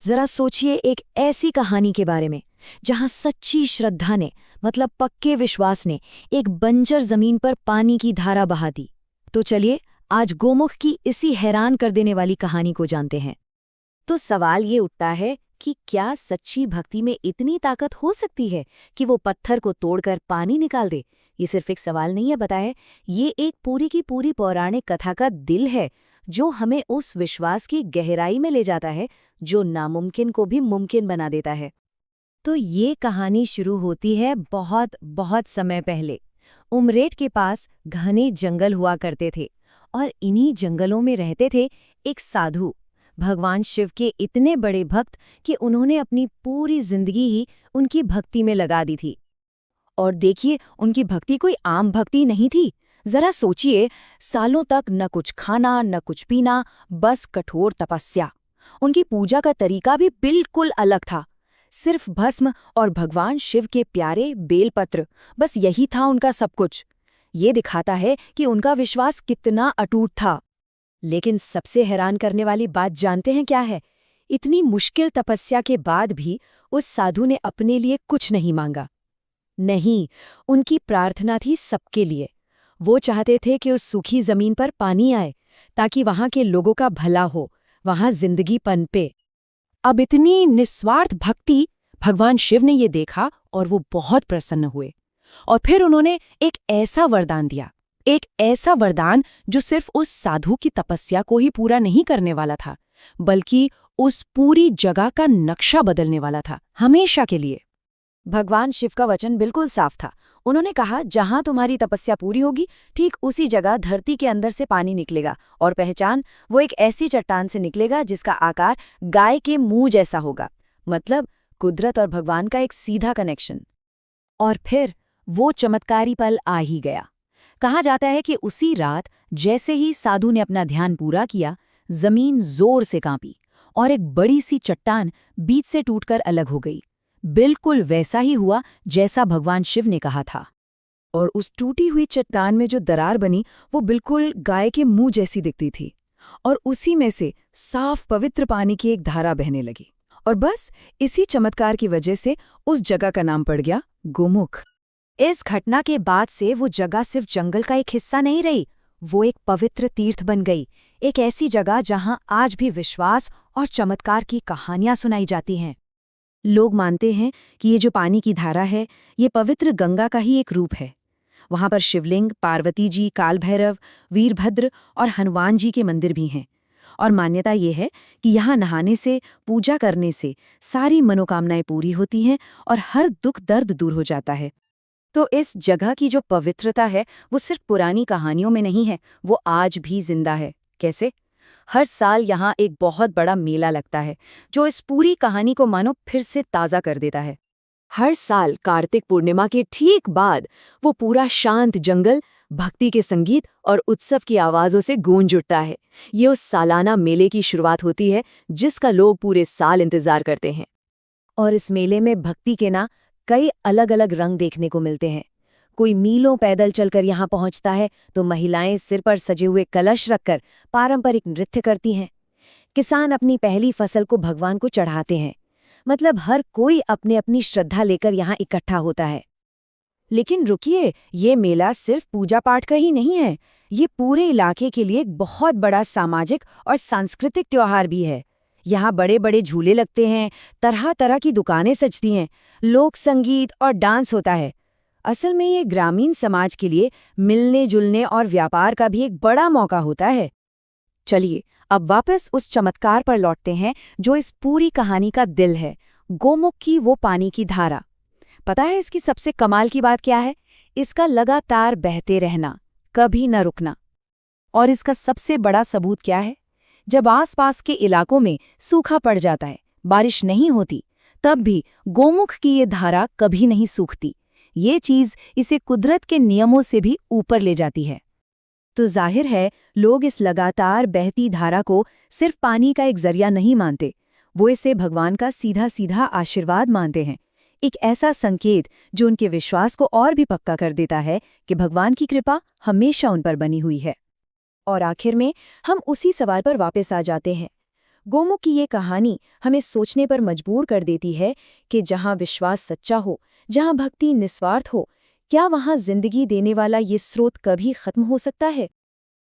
जरा सोचिए एक ऐसी कहानी के बारे में जहां सच्ची श्रद्धा ने मतलब पक्के विश्वास ने एक बंजर जमीन पर पानी की धारा बहा दी। तो चलिए आज गोमुख की इसी हैरान कर देने वाली कहानी को जानते हैं। तो सवाल ये उठता है कि क्या सच्ची भक्ति में इतनी ताकत हो सकती है कि वो पत्थर को तोड़कर पानी निकाल दे। ये सिर्फ एक सवाल नहीं है बताए, ये एक पूरी की पूरी पौराणिक कथा का दिल है जो हमें उस विश्वास की गहराई में ले जाता है जो नामुमकिन को भी मुमकिन बना देता है। तो ये कहानी शुरू होती है बहुत बहुत समय पहले। उमरेठ के पास घने जंगल हुआ करते थे और इन्हीं जंगलों में रहते थे एक साधु, भगवान शिव के इतने बड़े भक्त कि उन्होंने अपनी पूरी जिंदगी ही उनकी भक्ति में लगा दी थी। और देखिए, उनकी भक्ति कोई आम भक्ति नहीं थी। जरा सोचिए, सालों तक न कुछ खाना न कुछ पीना, बस कठोर तपस्या। उनकी पूजा का तरीका भी बिल्कुल अलग था। सिर्फ भस्म और भगवान शिव के प्यारे बेलपत्र, बस यही था उनका सब कुछ। ये दिखाता है कि उनका विश्वास कितना अटूट था। लेकिन सबसे हैरान करने वाली बात जानते हैं क्या है? इतनी मुश्किल तपस्या के बाद भी उस साधु ने अपने लिए कुछ नहीं मांगा। नहीं, उनकी प्रार्थना थी सबके लिए। वो चाहते थे कि उस सूखी जमीन पर पानी आए ताकि वहां के लोगों का भला हो, वहां जिंदगी पनपे। अब इतनी निस्वार्थ भक्ति, भगवान शिव ने ये देखा और वो बहुत प्रसन्न हुए। और फिर उन्होंने एक ऐसा वरदान दिया, एक ऐसा वरदान जो सिर्फ उस साधु की तपस्या को ही पूरा नहीं करने वाला था, बल्कि उस पूरी जगह का नक्शा बदलने वाला था, हमेशा के लिए। भगवान शिव का वचन बिल्कुल साफ था। उन्होंने कहा, जहां तुम्हारी तपस्या पूरी होगी, ठीक उसी जगह धरती के अंदर से पानी निकलेगा। और पहचान, वो एक ऐसी चट्टान से निकलेगा जिसका आकार गाय के मुंह जैसा होगा। मतलब कुदरत और भगवान का एक सीधा कनेक्शन। और फिर वो चमत्कारी पल आ ही गया। कहा जाता है कि उसी रात जैसे ही साधु ने अपना ध्यान पूरा किया, जमीन जोर से कांपी और एक बड़ी सी चट्टान बीच से टूटकर अलग हो गई। बिल्कुल वैसा ही हुआ जैसा भगवान शिव ने कहा था। और उस टूटी हुई चट्टान में जो दरार बनी, वो बिल्कुल गाय के मुंह जैसी दिखती थी। और उसी में से साफ पवित्र पानी की एक धारा बहने लगी। और बस इसी चमत्कार की वजह से उस जगह का नाम पड़ गया गोमुख। इस घटना के बाद से वो जगह सिर्फ जंगल का एक हिस्सा नहीं रही, वो एक पवित्र तीर्थ बन गई। एक ऐसी जगह जहां आज भी विश्वास और चमत्कार की कहानियां सुनाई जाती हैं। लोग मानते हैं कि ये जो पानी की धारा है, ये पवित्र गंगा का ही एक रूप है। वहां पर शिवलिंग, पार्वती जी, काल भैरव, वीरभद्र और हनुमान जी के मंदिर भी हैं। और मान्यता ये है कि यहाँ नहाने से, पूजा करने से सारी मनोकामनाएं पूरी होती हैं और हर दुख दर्द दूर हो जाता है। तो इस जगह की जो पवित्रता है, वो सिर्फ पुरानी कहानियों में नहीं है, वो आज भी जिंदा है। कैसे? हर साल यहाँ एक बहुत बड़ा मेला लगता है जो इस पूरी कहानी को मानो फिर से ताज़ा कर देता है। हर साल कार्तिक पूर्णिमा के ठीक बाद वो पूरा शांत जंगल भक्ति के संगीत और उत्सव की आवाज़ों से गूंज उठता है। ये उस सालाना मेले की शुरुआत होती है जिसका लोग पूरे साल इंतजार करते हैं। और इस मेले में भक्ति के ना कई अलग अलग रंग देखने को मिलते हैं। कोई मीलों पैदल चलकर यहाँ पहुँचता है तो महिलाएं सिर पर सजे हुए कलश रखकर पारंपरिक नृत्य करती हैं। किसान अपनी पहली फसल को भगवान को चढ़ाते हैं। मतलब हर कोई अपने अपनी श्रद्धा लेकर यहाँ इकट्ठा होता है। लेकिन रुकिए, ये मेला सिर्फ पूजा पाठ का ही नहीं है, ये पूरे इलाके के लिए एक बहुत बड़ा सामाजिक और सांस्कृतिक त्योहार भी है। यहाँ बड़े बड़े झूले लगते हैं, तरह तरह की दुकानें सजती हैं, लोक संगीत और डांस होता है। असल में ये ग्रामीण समाज के लिए मिलने जुलने और व्यापार का भी एक बड़ा मौका होता है। चलिए अब वापस उस चमत्कार पर लौटते हैं जो इस पूरी कहानी का दिल है, गोमुख की वो पानी की धारा। पता है इसकी सबसे कमाल की बात क्या है? इसका लगातार बहते रहना, कभी न रुकना। और इसका सबसे बड़ा सबूत क्या है? जब आसपास के इलाकों में सूखा पड़ जाता है, बारिश नहीं होती, तब भी गोमुख की ये धारा कभी नहीं सूखती। ये चीज इसे कुदरत के नियमों से भी ऊपर ले जाती है। तो जाहिर है लोग इस लगातार बहती धारा को सिर्फ पानी का एक जरिया नहीं मानते, वो इसे भगवान का सीधा सीधा आशीर्वाद मानते हैं। एक ऐसा संकेत जो उनके विश्वास को और भी पक्का कर देता है कि भगवान की कृपा हमेशा उन पर बनी हुई है। और आखिर में हम उसी सवाल पर वापस आ जाते हैं, गोमुख की ये कहानी हमें सोचने पर मजबूर कर देती है कि जहाँ विश्वास सच्चा हो, जहाँ भक्ति निस्वार्थ हो, क्या वहाँ जिंदगी देने वाला ये स्रोत कभी खत्म हो सकता है?